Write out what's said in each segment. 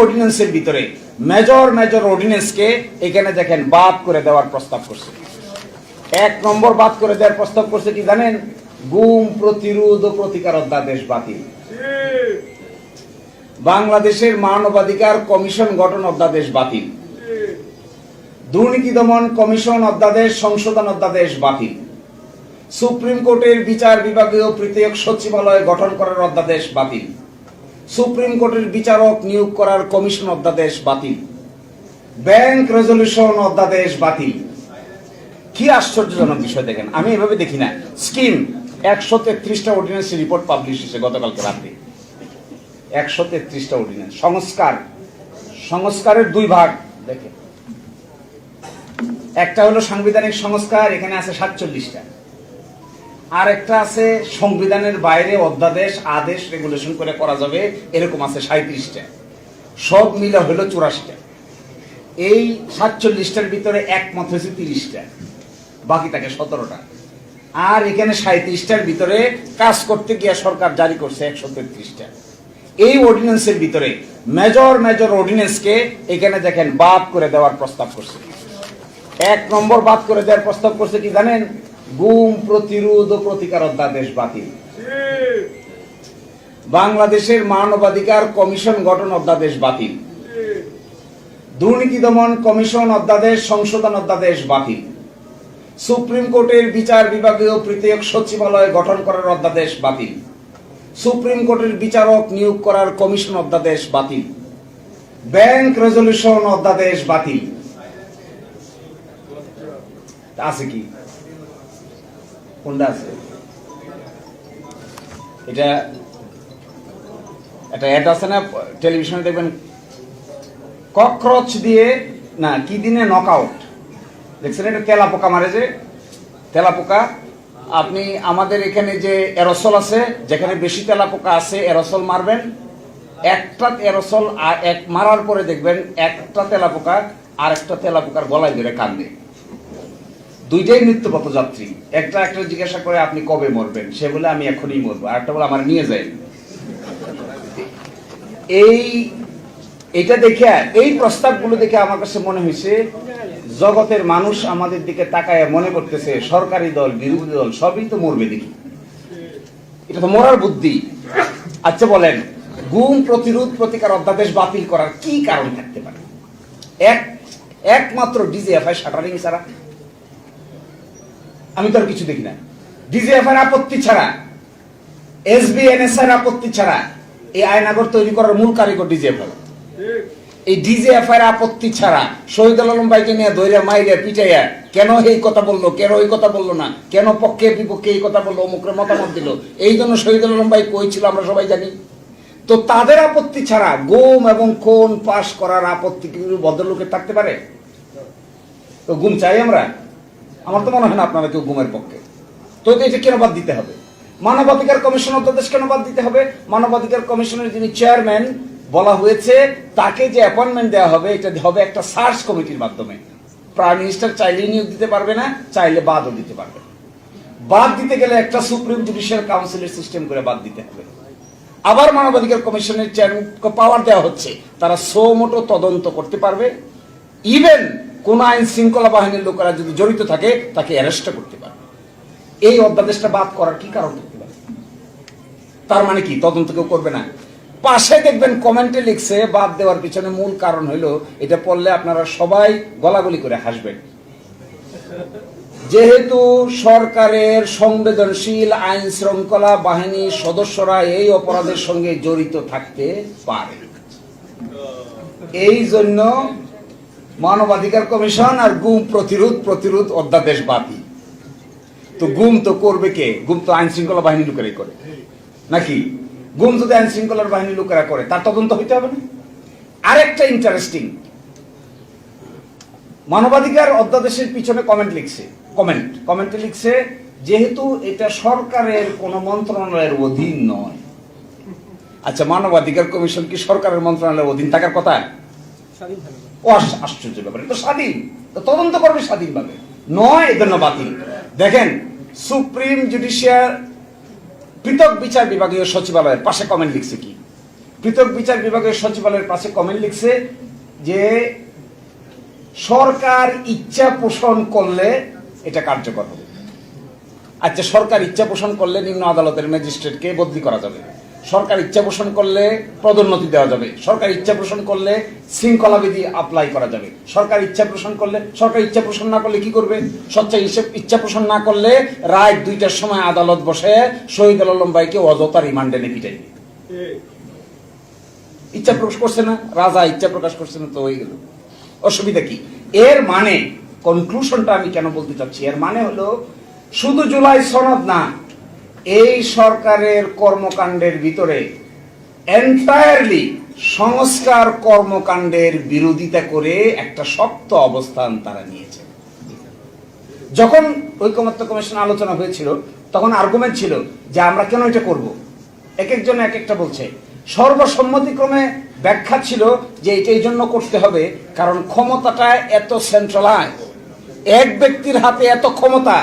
অর্ডিন্যান্সের ভিতরে major major অর্ডিন্যান্সকে এখানে দেখেন বাদ করে দেওয়ার প্রস্তাব করছে। 1 নম্বর বাদ করে দেওয়ার প্রস্তাব করছে কি জানেন? গুম প্রতিরোধ ও প্রতিকার অধ্যাদেশ বাতিল, বাংলাদেশের মানবাধিকার কমিশন গঠন অধ্যাদেশ বাতিল, দুর্নীতি দমন কমিশন অধ্যাদেশ সংশোধন অধ্যাদেশ বাতিল, সুপ্রিম কোর্টের বিচার বিভাগীয় পৃথক সচিবালয় গঠন করার অধ্যাদেশ বাতিল, সুপ্রিম কোর্টের বিচারক নিয়োগ করার কমিশন অধ্যাদেশ বাতিল, ব্যাংক রেজলিউশন অধ্যাদেশ বাতিল। কি আশ্চর্যজনক বিষয় দেখেন, আমি এভাবে দেখি না। স্কিম 133টা অর্ডিন্যান্স রিপোর্ট পাবলিশ হয়েছে গতকালকে রাতে। 133টা অর্ডিন্যান্স। সংস্কারের 2 ভাগ দেখেন, একটা হলো সাংবিধানিক সংস্কার, এখানে আছে 47টা, আর একটা আছে সংবিধানের বাইরে অধ্যাদেশ আদেশ রেগুলেশন করে করা যাবে, এরকম আছে 37টা, সব মিলে হলো 84টা। এই 47টার ভিতরে একমত হয়েছে 30টা, বাকি থাকে 17টা। আর এখানে 37টার ভিতরে কাজ করতে গিয়ে সরকার জারি করছে 133টা। এই অর্ডিন্যান্সের ভিতরে মেজর মেজর অর্ডিন্যান্সকে এখানে দেখেন বাদ করে দেওয়ার প্রস্তাব করছে। 1 নম্বর বাদ করে দেওয়ার প্রস্তাব করছে কি জানেন? গুম প্রতিরোধ ও প্রতিকার অধ্যাদেশ বাতিল, বাংলাদেশের মানবাধিকার কমিশন গঠন অধ্যাদেশ বাতিল, দুর্নীতি দমন কমিশন অধ্যাদেশ সংশোধন অধ্যাদেশ বাতিল, সুপ্রিম কোর্টের বিচার বিভাগীয় পৃথক সচিবালয় গঠন করার অধ্যাদেশ বাতিল, সুপ্রিম কোর্টের বিচারক নিয়োগ করার কমিশন অধ্যাদেশ বাতিল, ব্যাংক রেজলিউশন অধ্যাদেশ বাতিল। আছে কি? কোনটা আছে? এটা একটা অ্যাড আছে না টেলিভিশনে, দেখবেন ককরোচ দিয়ে না কি দিনে নকআউট, দেখছেন? এটা তেলাপোকা মারে, যে তেলাপোকা। আপনি আমাদের এখানে যে এরোসল আছে, যেখানে বেশি তেলাপোকা আছে এরোসল মারবেন, একটা এরোসল এক মারার পরে দেখবেন একটা তেলাপোকা আর একটা তেলাপোকার গলায় ধরে কান্দে। দুইটাই মৃত্যুপথ যাত্রী। একটা জিজ্ঞাসা করে আপনি কবে মরবেন, সে বলে আমি এখনই মরবো, আর একটা বলে আমার নিয়ে যায়। এইটা দেখে, এই প্রস্তাবগুলো দেখে আমার কাছে মনে হয়েছে জগতের মানুষ আমাদের দিকে তাকায় মনে করতেছে সরকারি দল বিরোধী দল সবই তো মরবে দেখি, এটা তো মরার বুদ্ধি। আচ্ছা বলেন, গুম প্রতিরোধ প্রতিকার অধ্যাদেশ বাতিল করার কি কারণ থাকতে পারে? একমাত্র ডিজিএফআই শাটারিং ছাড়া আমি তো আর কিছু দেখি না। ডিজিএফআই আপত্তি ছাড়া, এসবিএনএসআই আপত্তি ছাড়া এই আয়নাগর তৈরি করার মূল কারিগর ডিজিএফআই। এই ডিজিএফআই আপত্তি ছাড়া শহীদুল আলম ভাইকে নিয়ে দইরা মাইরা পিটাইয়া কেন এই কথা বললো, কেন ওই কথা বললো না, কেন পক্ষে বিপক্ষে এই কথা বললো, অমুকের মতামত দিল, এই জন্য শহীদুল আলম ভাই কই ছিল আমরা সবাই জানি। তো তাদের আপত্তি ছাড়া গুম এবং খুন পাশ করার আপত্তি কি ভদ্রলোকের থাকতে পারে? তো গুম চাই আমরা? আমার তো মনে হয় না আপনারা কেউ গুমের পক্ষে। তো এটা কেন বাদ দিতে হবে? মানবাধিকার কমিশন অধ্যাদেশ কেন বাদ দিতে হবে? মানবাধিকার কমিশনের যিনি চেয়ারম্যান বলা হয়েছে তাকে যে অ্যাপয়েন্টমেন্ট দেওয়া হবে, এটা হবে একটা সার্চ কমিটির মাধ্যমে। প্রাইম মিনিস্টার চাইলেই নিয়োগ দিতে পারবে না, চাইলে বাদও দিতে পারবে। বাদ দিতে গেলে একটা সুপ্রিম জুডিশিয়াল কাউন্সিলের সিস্টেম করে বাদ দিতে হবে। আবার মানবাধিকার কমিশনের চেয়ারম্যানকে পাওয়ার দেওয়া হচ্ছে, তারা সো মোটো তদন্ত করতে পারবে, ইভেন কোন আইন শৃঙ্খলা বাহিনীর লোকেরা যদি জড়িত থাকে তাকে অ্যারেস্ট করতে পারবে। এই অধ্যাদেশটা বাদ করার কি কারণ থাকতে পারে? তার মানে কি তদন্ত কেউ করবে না? পাশে দেখবেন কমেন্টে লিখছে বাদ দেওয়ার পিছনে মূল কারণ হলো, এটা পড়লে আপনারা সবাই গলাগলি করে হাসবেন, যেহেতু সরকারের সংবেদনশীল আইন শৃঙ্খলা বাহিনীর সদস্যরা এই অপরাধের সঙ্গে জড়িত থাকতে পারে, এই জন্য মানবাধিকার কমিশন আর গুম প্রতিরোধ অধ্যাদেশ বাতিল। তো গুম তো করবে কে? গুম তো আইন শৃঙ্খলা বাহিনীর লোকেরাই করে নাকি? গুম যদি আইন শৃঙ্খলার বাহিনীর লোকেরা করে তার তদন্ত হইতে হবে না? আরেকটা ইন্টারেস্টিং, মানবাধিকার অধ্যাদেশের পিছনে কমেন্টে লিখছে যেহেতু এটা সরকারের কোন মন্ত্রণালয়ের অধীন নয়। আচ্ছা, মানবাধিকার কমিশন কি সরকারের মন্ত্রণালয়ের অধীন থাকার কথা? আশ্চর্য ব্যাপার, এটা স্বাধীন, তদন্ত করবে স্বাধীনভাবে, নয় এজন্য বাতিল। দেখেন, সুপ্রিম জুডিশিয়াল পৃথক বিচার বিভাগীয় সচিবালয়ের পাশে কমেন্ট লিখছে কি, পৃথক বিচার বিভাগের সচিবালয়ের পাশে কমেন্ট লিখছে যে সরকার ইচ্ছা পোষণ করলে এটা কার্যকর হবে। আচ্ছা, সরকার ইচ্ছা পোষণ করলে নিম্ন আদালতের ম্যাজিস্ট্রেটকে বদলি করা যাবে, সরকার ইচ্ছা পোষণ করলে পদোন্নতি দেওয়া যাবে, সরকার ইচ্ছা পোষণ করলে শৃঙ্খলা বিধি অ্যাপ্লাই করা যাবে, সরকার ইচ্ছা পোষণ করলে, সরকার ইচ্ছা পোষণ না করলে কি করবে? সচ্চা ইচ্ছা পোষণ না করলে রাত 2টার সময় আদালত বসে শহীদুল আলম ভাইকে অযথা রিমান্ডে নিয়ে পিটাইবে। ইচ্ছা প্রকাশ করছে না, রাজা ইচ্ছা প্রকাশ করছে না, তো হয়ে গেল। অসুবিধা কি? এর মানে কনক্লুশনটা আমি কেন বলতে চাচ্ছি, এর মানে হলো শুধু জুলাই সনদ না, এই সরকারের কর্মকাণ্ডের ভিতরে এন্টায়ারলি সংস্কার কর্মকাণ্ডের বিরোধিতা করে একটা শক্ত অবস্থান তারা নিয়েছে। যখন ঐকমত্য কমিশন আলোচনা হয়েছিল তখন আর্গুমেন্ট ছিল যে আমরা কেন এটা করব, এক একজন এক একটা বলছে। সর্বসম্মতিক্রমে ব্যাখ্যা ছিল যে এটা এই জন্য করতে হবে কারণ ক্ষমতাটা এত সেন্ট্রালাইজ, এক ব্যক্তির হাতে এত ক্ষমতা,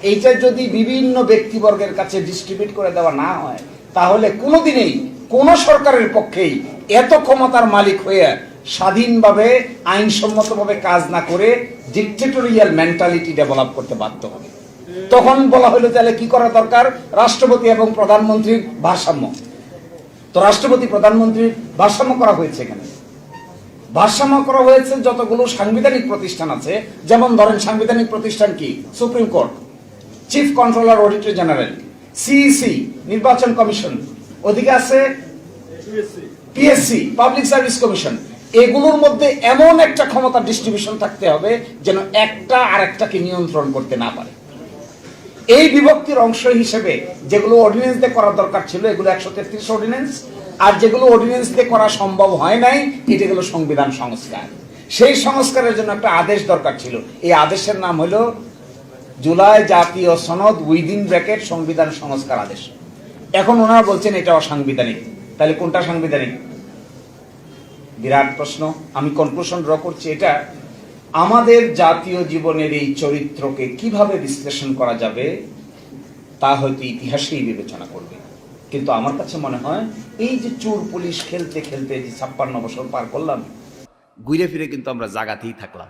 এইটা যদি বিভিন্ন ব্যক্তিবর্গের কাছে ডিস্ট্রিবিউট করে দেওয়া না হয় তাহলে কোনোদিনই কোন সরকারের পক্ষেই এত ক্ষমতার মালিক হয়ে স্বাধীনভাবে আইনসম্মতভাবে কাজ না করে ডিক্টেটোরিয়াল মেন্টালিটি ডেভেলপ করতে বাধ্য হবে। তখন বলা হলো তাহলে কি করা দরকার? রাষ্ট্রপতি এবং প্রধানমন্ত্রীর ভারসাম্য। তো রাষ্ট্রপতি প্রধানমন্ত্রীর ভারসাম্য করা হয়েছে। এখানে ভারসাম্য করা হয়েছে যতগুলো সাংবিধানিক প্রতিষ্ঠান আছে, যেমন ধরেন সাংবিধানিক প্রতিষ্ঠান কি? Supreme court, chief controller auditor general, CEC নির্বাচন কমিশন, ওদিকে আছে পিএসসি পাবলিক সার্ভিস কমিশন। এগুলোর মধ্যে এমন একটা ক্ষমতা ডিস্ট্রিবিউশন থাকতে হবে যেন একটা আরেকটাকে নিয়ন্ত্রণ করতে না পারে। এই বিভক্তির অংশ হিসেবে যেগুলো অর্ডিন্যান্স দিয়ে করা দরকার ছিল এগুলো 133 অর্ডিন্যান্স, আর যেগুলো অর্ডিন্যান্স দিয়ে করা সম্ভব হয় নাই এটা হলো সংবিধান সংস্কার। সেই সংস্কারের জন্য একটা আদেশ দরকার ছিল, এই আদেশের নাম হলো জুলাই জাতীয় সনদ উইদিন ব্র্যাকেট সংবিধান সংস্কার আদেশ। এখন ওনারা বলছেন এটা অসাংবিধানিক, তাহলে কোনটা সাংবিধানিক? বিরাট প্রশ্ন। আমি কনক্লুশন ড্র করছি এটা, আমাদের জাতীয় জীবনের এই চরিত্রকে কিভাবে বিশ্লেষণ করা যাবে তা হয়তো ইতিহাসেই বিবেচনা করবে। কিন্তু আমার কাছে মনে হয় এই যে চোর পুলিশ খেলতে খেলতে যে 56 বছর পার করলাম, ঘুরে ফিরে কিন্তু আমরা জায়গাতেই থাকলাম।